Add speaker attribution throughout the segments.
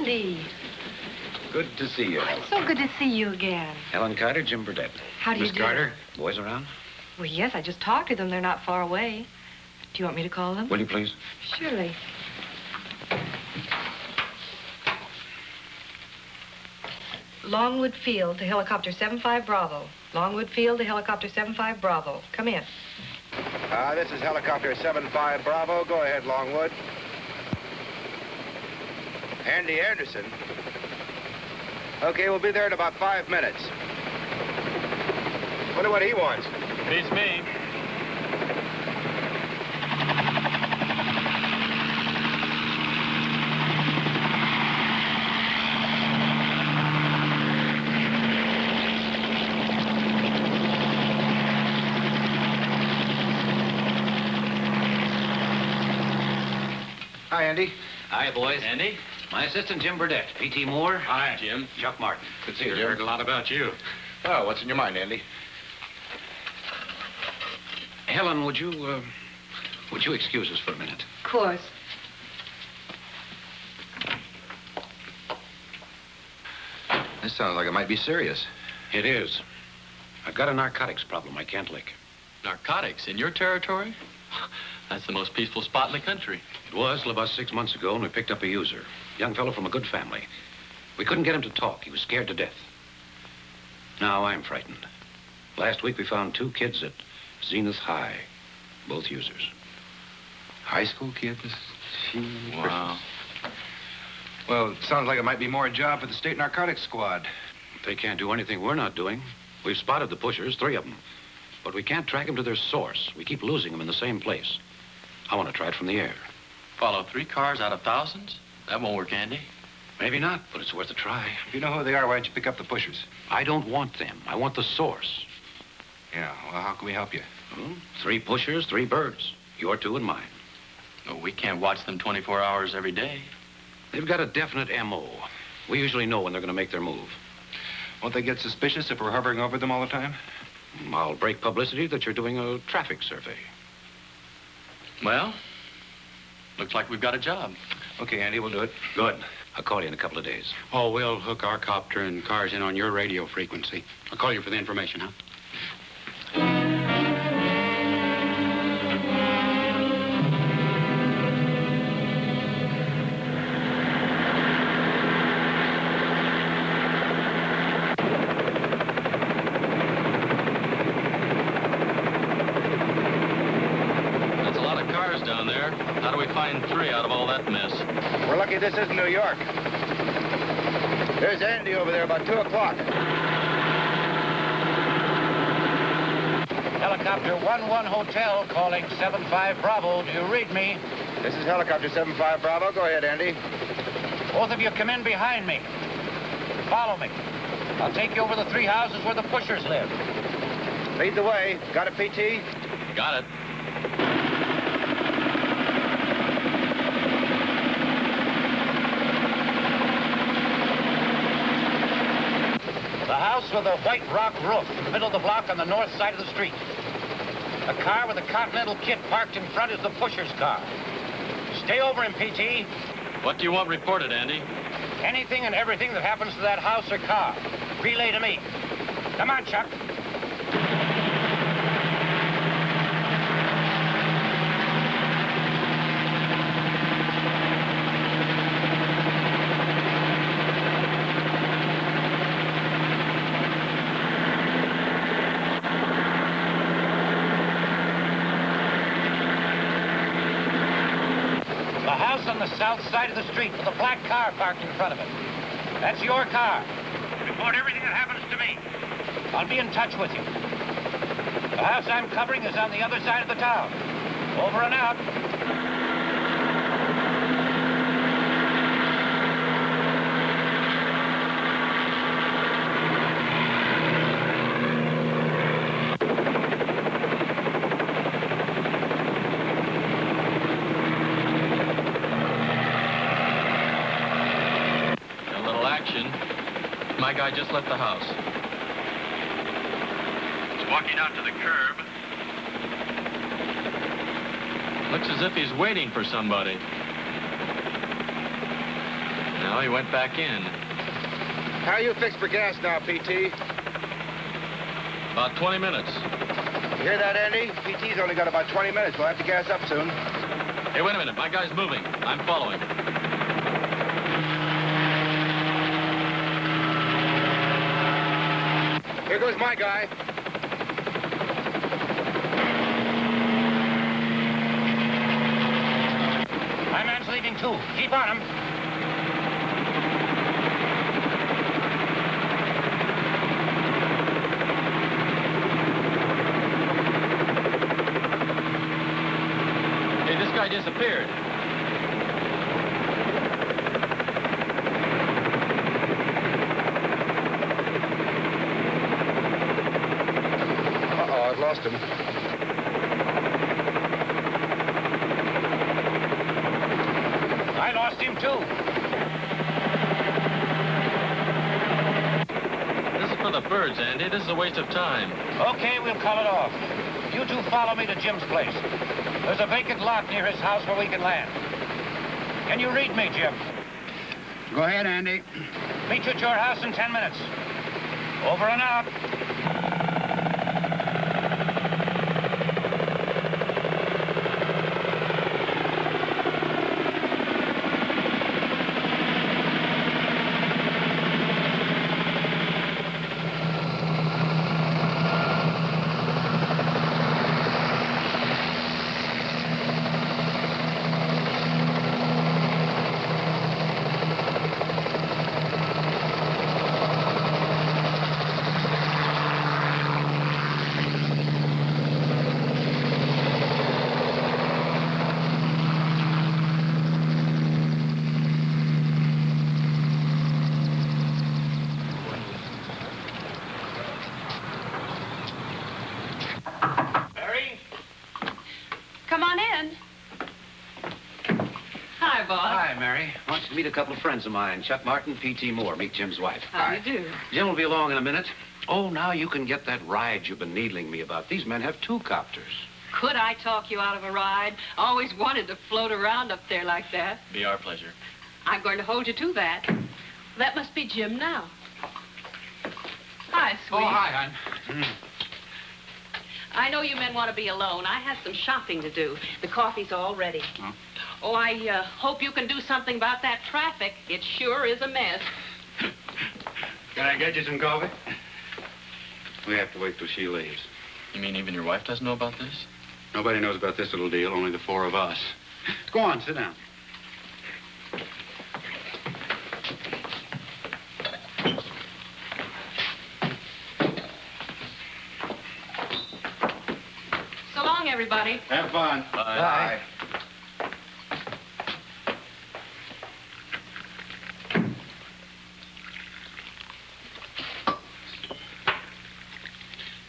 Speaker 1: indeed.
Speaker 2: Good to see you, Helen.
Speaker 1: It's so good to see you again.
Speaker 2: Helen Carter, Jim Burdett.
Speaker 1: How do you
Speaker 2: Miss
Speaker 1: do?
Speaker 2: Carter, boys around?
Speaker 1: Well, yes, I just talked to them. They're not far away. Do you want me to call them?
Speaker 2: Will you, please?
Speaker 1: Surely. Longwood Field to helicopter 75 Bravo. Longwood Field to helicopter 75 Bravo. Come in.
Speaker 3: This is helicopter 75 Bravo. Go ahead, Longwood. Andy Anderson. Okay, we'll be there in about 5 minutes. Wonder what he wants.
Speaker 4: Beats me.
Speaker 3: Hi, Andy.
Speaker 5: Hi, boys.
Speaker 4: Andy?
Speaker 5: My assistant, Jim Burdett. P.T. Moore.
Speaker 4: Hi, Jim.
Speaker 5: Chuck Martin.
Speaker 2: Good to see you,
Speaker 4: Heard
Speaker 2: Jim.
Speaker 4: a lot about you.
Speaker 3: Oh, what's in your mind, Andy?
Speaker 5: Helen, would you excuse us for a minute?
Speaker 1: Of course.
Speaker 3: This sounds like it might be serious.
Speaker 5: It is. I've got a narcotics problem I can't lick.
Speaker 4: Narcotics in your territory? That's the most peaceful spot in the country.
Speaker 5: It was till about 6 months ago when we picked up a user. Young fellow from a good family. We couldn't get him to talk. He was scared to death. Now I'm frightened. Last week we found 2 kids at Zenith High, both users.
Speaker 3: High school kids?
Speaker 4: Wow.
Speaker 3: Well, it sounds like it might be more a job for the state narcotics squad.
Speaker 5: They can't do anything we're not doing. We've spotted the pushers, 3 of them. But we can't track them to their source. We keep losing them in the same place. I want to try it from the air.
Speaker 4: Follow 3 cars out of thousands? That won't work, Andy.
Speaker 5: Maybe not, but it's worth a try.
Speaker 3: If you know who they are, why don't you pick up the pushers?
Speaker 5: I don't want them. I want the source.
Speaker 3: Yeah, well, how can we help you?
Speaker 5: 3 pushers, 3 birds. Your 2 and mine.
Speaker 4: No, we can't watch them 24 hours every day.
Speaker 5: They've got a definite M.O. We usually know when they're going to make their move.
Speaker 3: Won't they get suspicious if we're hovering over them all the time?
Speaker 5: I'll break publicity that you're doing a traffic survey.
Speaker 4: Well, looks like we've got a job.
Speaker 3: Okay, Andy, we'll do it.
Speaker 5: Good. I'll call you in a couple of days.
Speaker 6: Oh, we'll hook our copter and cars in on your radio frequency. I'll call you for the information, huh?
Speaker 4: That's a lot of cars down there. How do we find 3 out of all that mess?
Speaker 3: We're lucky this isn't New York. There's Andy over there about 2 o'clock.
Speaker 7: Helicopter 11 Hotel calling 75 Bravo. Do you read me?
Speaker 3: This is helicopter 75 Bravo. Go ahead, Andy.
Speaker 7: Both of you come in behind me. Follow me. I'll take you over the 3 houses where the pushers live.
Speaker 3: Lead the way. Got it, P.T.?
Speaker 4: Got it.
Speaker 7: The house with a white rock roof in the middle of the block on the north side of the street. A car with a Continental kit parked in front is the pusher's car. Stay over him, P.T.
Speaker 4: What do you want reported, Andy?
Speaker 7: Anything and everything that happens to that house or car. Relay to me. Come on, Chuck. On the south side of the street with a black car parked in front of it. That's your car. Report everything that happens to me. I'll be in touch with you. The house I'm covering is on the other side of the town. Over and out.
Speaker 4: My guy just left the house. He's walking out to the curb. Looks as if he's waiting for somebody. No, he went back in.
Speaker 3: How you fixed for gas now, P.T.?
Speaker 4: About 20 minutes.
Speaker 3: You hear that, Andy? P.T.'s only got about 20 minutes. We'll have to gas up soon.
Speaker 4: Hey, wait a minute. My guy's moving. I'm following.
Speaker 3: Here goes my guy.
Speaker 7: My man's leaving, too. Keep on him.
Speaker 4: Hey, this guy disappeared.
Speaker 3: Uh-oh, I've lost him.
Speaker 7: I lost him, too.
Speaker 4: This is for the birds, Andy. This is a waste of time.
Speaker 7: Okay, we'll call it off. You two follow me to Jim's place. There's a vacant lot near his house where we can land. Can you read me, Jim?
Speaker 6: Go ahead, Andy.
Speaker 7: Meet you at your house in 10 minutes. Over and out.
Speaker 1: Come on in. Hi, Bob.
Speaker 5: Hi, Mary. Wants to meet a couple of friends of mine, Chuck Martin, P.T. Moore. Meet Jim's wife.
Speaker 1: How do you do?
Speaker 5: Jim will be along in a minute. Oh, now you can get that ride you've been needling me about. These men have 2 copters.
Speaker 1: Could I talk you out of a ride? Always wanted to float around up there like that.
Speaker 4: Be our pleasure.
Speaker 1: I'm going to hold you to that. That must be Jim now. Hi, sweet.
Speaker 6: Oh, hi, hon.
Speaker 1: I know you men want to be alone. I have some shopping to do. The coffee's all ready.
Speaker 6: Oh.
Speaker 1: Oh, I hope you can do something about that traffic. It sure is a mess.
Speaker 6: Can I get you some coffee? We have to wait till she leaves.
Speaker 4: You mean even your wife doesn't know about this?
Speaker 6: Nobody knows about this little deal, only the 4 of us. Go on, sit down.
Speaker 1: So long, everybody.
Speaker 6: Have fun.
Speaker 4: Bye.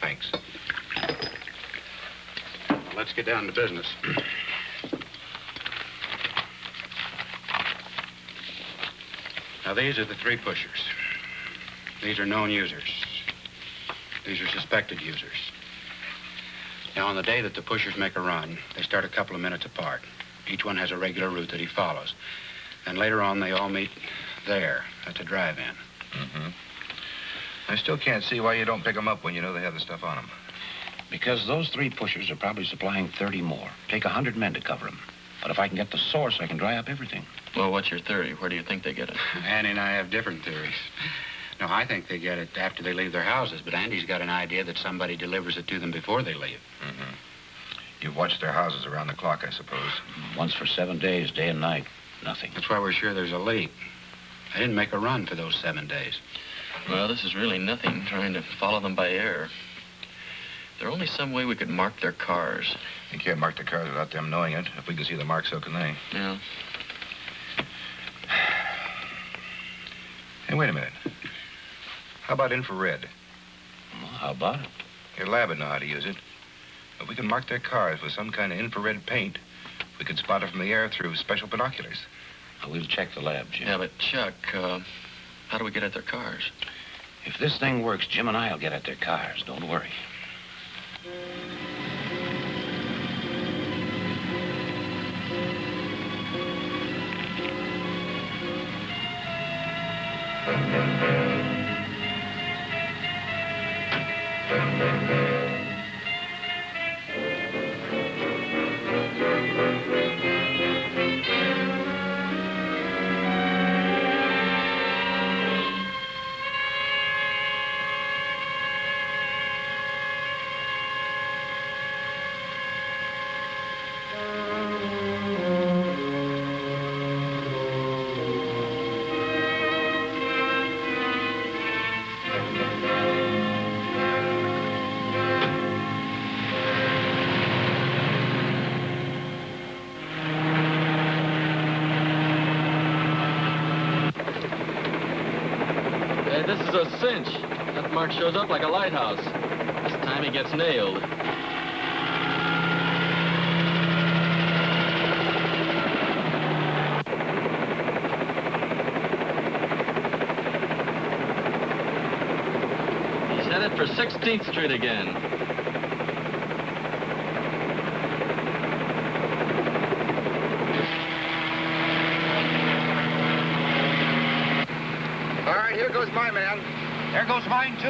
Speaker 6: Thanks. Well, let's get down to business. Now, these are the 3 pushers. These are known users. These are suspected users. Now, on the day that the pushers make a run, they start a couple of minutes apart. Each one has a regular route that he follows. And later on, they all meet there at the drive-in.
Speaker 3: Mm-hmm. I still can't see why you don't pick them up when you know they have the stuff on them.
Speaker 5: Because those 3 pushers are probably supplying 30 more. Take 100 men to cover them. But if I can get the source, I can dry up everything.
Speaker 4: Well, what's your theory? Where do you think they get it?
Speaker 6: Andy and I have different theories. No, I think they get it after they leave their houses, but Andy's got an idea that somebody delivers it to them before they leave.
Speaker 3: Mm-hmm. You've watched their houses around the clock, I suppose.
Speaker 5: Once for 7 days, day and night. Nothing.
Speaker 6: That's why we're sure there's a leak. I didn't make a run for those 7 days.
Speaker 4: Well, this is really nothing, trying to follow them by air. There's only some way we could mark their cars.
Speaker 3: You can't mark the cars without them knowing it. If we can see the marks, so can they.
Speaker 4: Yeah.
Speaker 3: Hey, wait a minute. How about infrared?
Speaker 5: Well, how about it?
Speaker 3: Your lab would know how to use it. If we can mark their cars with some kind of infrared paint, we could spot it from the air through special binoculars.
Speaker 5: We'll check the lab, Jim.
Speaker 4: Yeah, but Chuck, how do we get at their cars?
Speaker 5: If this thing works, Jim and I will get at their cars. Don't worry.
Speaker 4: This is a cinch. That mark shows up like a lighthouse. This time he gets nailed. He's headed for 16th Street again.
Speaker 3: All right, here goes my man.
Speaker 7: There goes mine, too.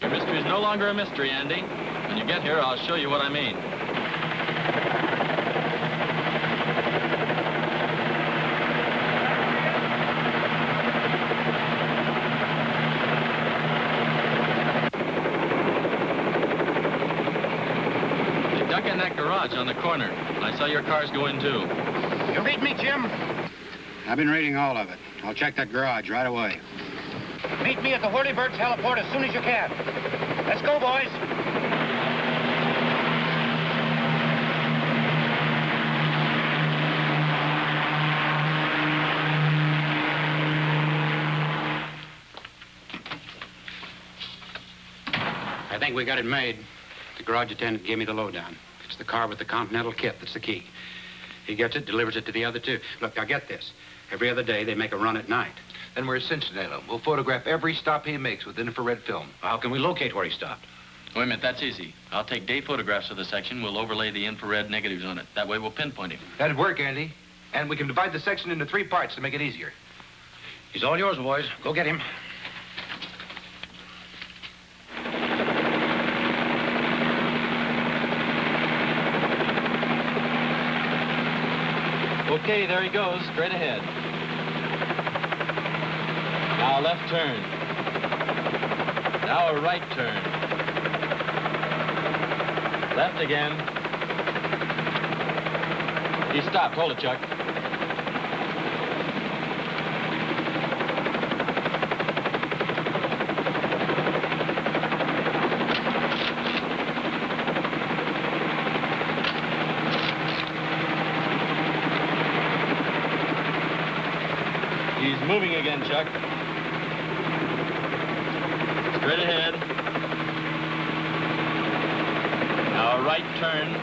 Speaker 4: Your mystery is no longer a mystery, Andy. When you get here, I'll show you what I mean. In that garage on the corner. I saw your cars go in, too.
Speaker 7: You read me, Jim?
Speaker 6: I've been reading all of it. I'll check that garage right away.
Speaker 7: Meet me at the Whirlybirds heliport as soon as you can. Let's go, boys.
Speaker 6: I think we got it made. The garage attendant gave me the lowdown. It's the car with the Continental kit that's the key. He gets it, delivers it to the other two. Look, now get this. Every other day, they make a run at night.
Speaker 3: Then we're cinched, We'll photograph every stop he makes with infrared film.
Speaker 5: How can we locate where he stopped?
Speaker 4: Wait a minute, that's easy. I'll take day photographs of the section. We'll overlay the infrared negatives on it. That way we'll pinpoint him.
Speaker 3: That'd work, Andy. And we can divide the section into 3 parts to make it easier.
Speaker 5: He's all yours, boys. Go get him.
Speaker 4: Okay, there he goes, straight ahead. Now a left turn. Now a right turn. Left again. He stopped. Hold it, Chuck. He's moving again, Chuck. Straight ahead. Now a right turn.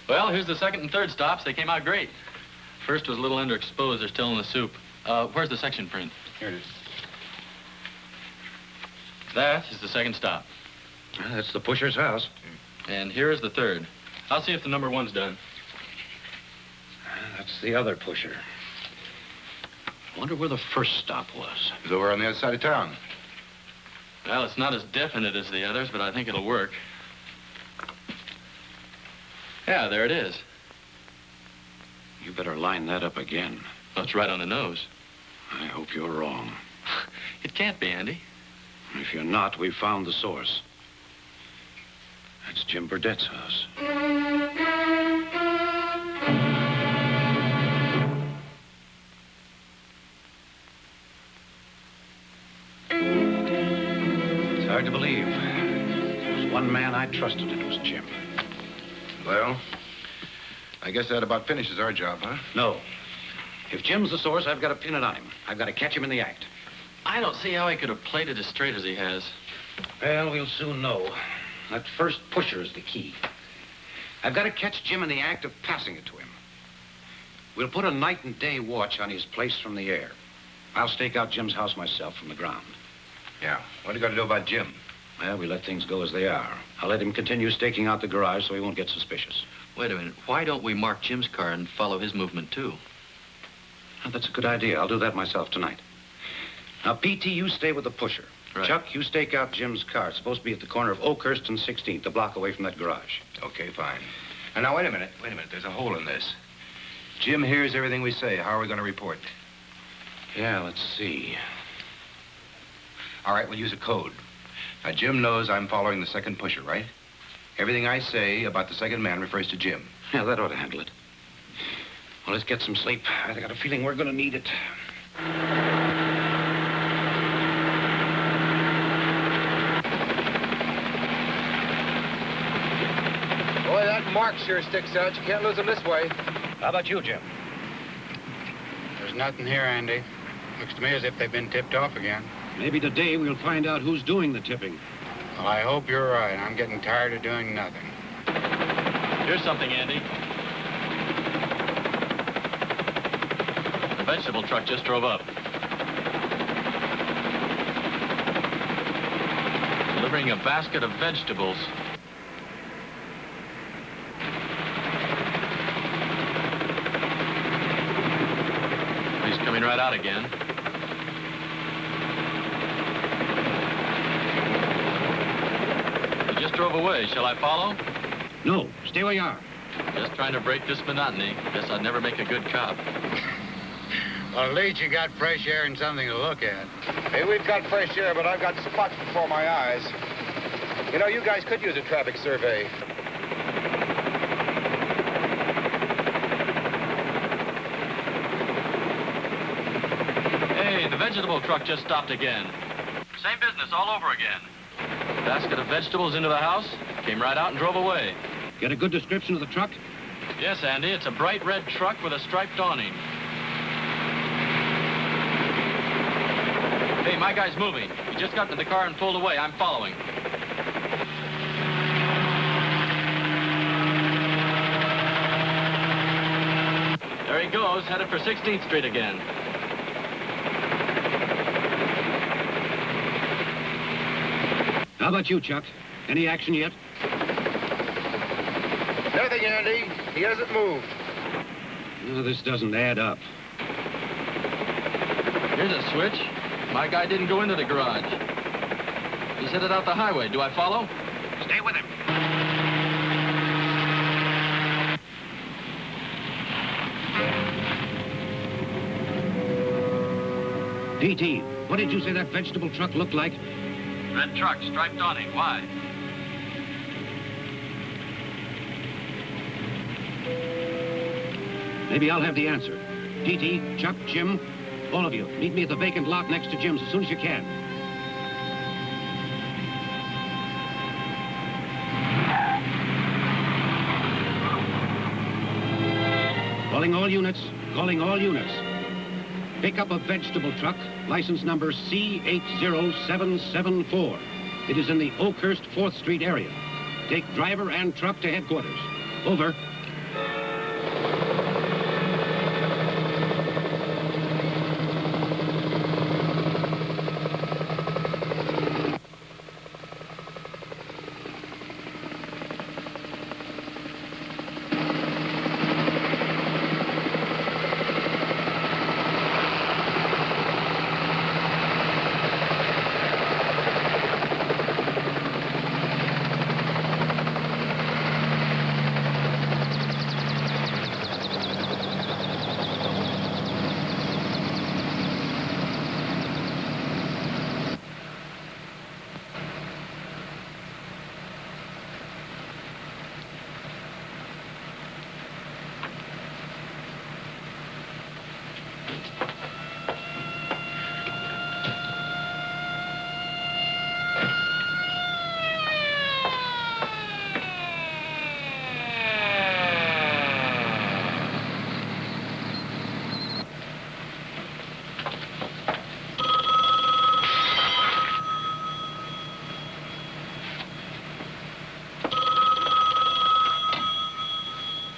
Speaker 4: Well, here's the second and third stops. They came out great. First was a little underexposed. They're still in the soup. Where's the section print?
Speaker 6: Here it is.
Speaker 4: That is the second stop.
Speaker 5: That's the pusher's house.
Speaker 4: And here is the third. I'll see if the number 1's done.
Speaker 5: That's the other pusher. I wonder where the first stop was.
Speaker 3: It's over on the other side of town.
Speaker 4: Well, it's not as definite as the others, but I think it'll work. Yeah, there it is.
Speaker 5: You better line that up again.
Speaker 4: Oh, it's right on the nose.
Speaker 5: I hope you're wrong.
Speaker 4: It can't be, Andy.
Speaker 5: If you're not, we've found the source. That's Jim Burdett's house. It's hard to believe. There was one man I trusted, and it was Jim.
Speaker 3: Well, I guess that about finishes our job, huh?
Speaker 5: No. If Jim's the source, I've got to pin it on him. I've got to catch him in the act.
Speaker 4: I don't see how he could have played it as straight as he has.
Speaker 5: Well, we'll soon know. That first pusher is the key. I've got to catch Jim in the act of passing it to him. We'll put a night and day watch on his place from the air. I'll stake out Jim's house myself from the ground.
Speaker 3: Yeah. What do you got to do about Jim?
Speaker 5: Well, we let things go as they are. I'll let him continue staking out the garage so he won't get suspicious.
Speaker 4: Wait a minute. Why don't we mark Jim's car and follow his movement, too?
Speaker 5: Oh, that's a good idea. I'll do that myself tonight. Now, P.T., you stay with the pusher.
Speaker 4: Right.
Speaker 5: Chuck, you stake out Jim's car. It's supposed to be at the corner of Oakhurst and 16th, a block away from that garage.
Speaker 3: Okay, fine. And now, wait a minute. There's a hole in this. Jim hears everything we say. How are we going to report?
Speaker 5: Yeah, let's see.
Speaker 3: All right, we'll use a code. Now, Jim knows I'm following the second pusher, right? Everything I say about the second man refers to Jim.
Speaker 5: Yeah, that ought to handle it. Well, let's get some sleep. I got a feeling we're going to need it.
Speaker 8: Boy, that mark sure sticks out. You can't lose them this way.
Speaker 5: How about you, Jim?
Speaker 6: There's nothing here, Andy. Looks to me as if they've been tipped off again.
Speaker 5: Maybe today we'll find out who's doing the tipping.
Speaker 6: Well, I hope you're right. I'm getting tired of doing nothing.
Speaker 4: Here's something, Andy. The vegetable truck just drove up. Delivering a basket of vegetables. He's coming right out again. He just drove away. Shall I follow?
Speaker 5: No, stay where you are.
Speaker 4: Just trying to break this monotony. Guess I'd never make a good cop.
Speaker 6: Well, at least you got fresh air and something to look at.
Speaker 8: Hey, we've got fresh air, but I've got spots before my eyes. You know, you guys could use a traffic survey.
Speaker 4: Hey, the vegetable truck just stopped again. Same business all over again. Basket of vegetables into the house, came right out and drove away.
Speaker 5: Get a good description of the truck?
Speaker 4: Yes, Andy, it's a bright red truck with a striped awning. Hey, my guy's moving. He just got into the car and pulled away. I'm following. There he goes, headed for 16th Street again.
Speaker 5: How about you, Chuck? Any action yet?
Speaker 8: Nothing, Andy. He hasn't moved.
Speaker 5: No, this doesn't add up.
Speaker 4: Here's a switch. My guy didn't go into the garage. He's headed out the highway. Do I follow?
Speaker 7: Stay with him.
Speaker 5: P.T., what did you say that vegetable truck looked like?
Speaker 4: Red truck, striped awning. Why?
Speaker 5: Maybe I'll have the answer. P.T., Chuck, Jim, all of you, meet me at the vacant lot next to Jim's as soon as you can. Calling all units, calling all units. Pick up a vegetable truck, license number C80774. It is in the Oakhurst 4th Street area. Take driver and truck to headquarters. Over.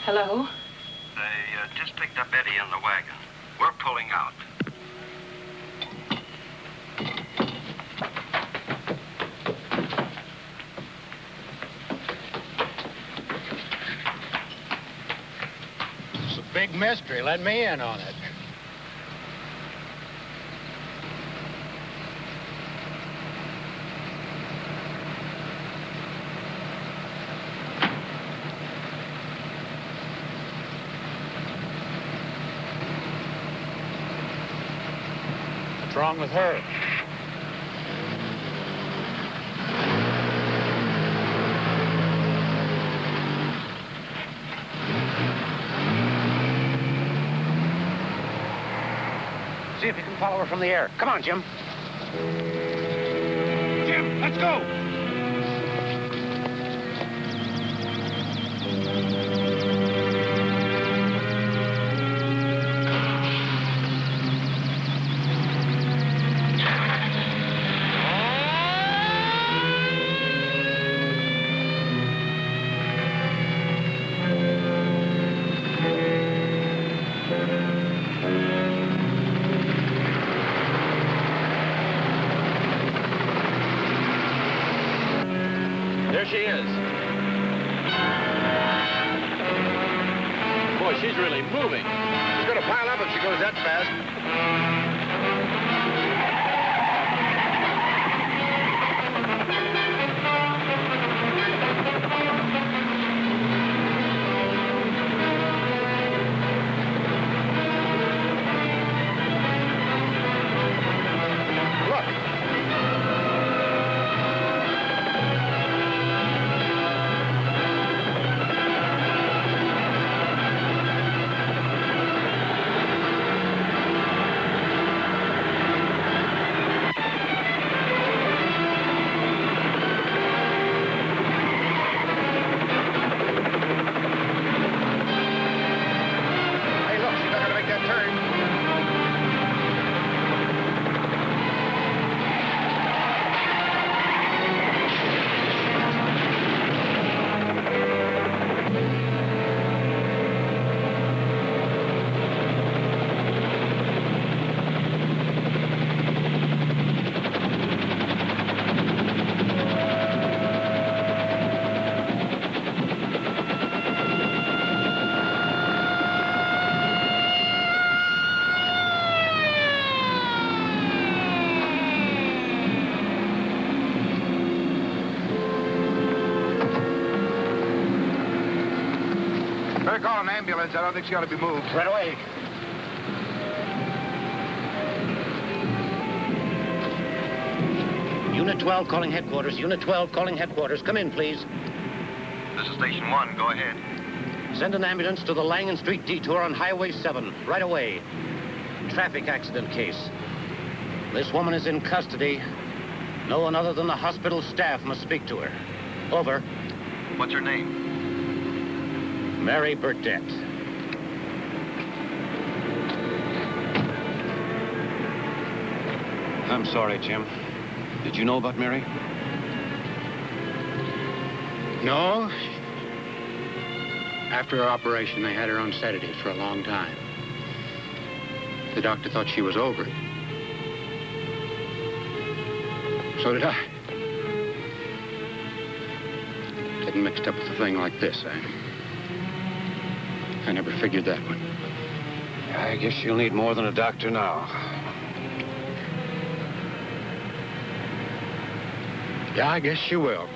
Speaker 1: Hello?
Speaker 9: They just picked up Eddie in the wagon. We're pulling out.
Speaker 6: big mystery. Let me in on it. What's wrong with her?
Speaker 7: See if you can follow her from the air. Come on, Jim.
Speaker 6: Jim, let's go!
Speaker 4: There she is. Boy, she's really moving.
Speaker 8: She's gonna pile up if she goes that fast. Better call an ambulance. I don't think she ought to be moved.
Speaker 7: Right away. Unit 12 calling headquarters. Unit 12 calling headquarters. Come in, please.
Speaker 8: This is Station 1. Go ahead.
Speaker 7: Send an ambulance to the Langan Street detour on Highway 7. Right away. Traffic accident case. This woman is in custody. No one other than the hospital staff must speak to her. Over.
Speaker 8: What's her name?
Speaker 7: Mary Burdette.
Speaker 5: I'm sorry, Jim. Did you know about Mary?
Speaker 6: No. After her operation, they had her on sedatives for a long time. The doctor thought she was over it. So did I. Getting mixed up with a thing like this, I never figured that one.
Speaker 5: I guess you'll need more than a doctor now.
Speaker 6: Yeah, I guess you will.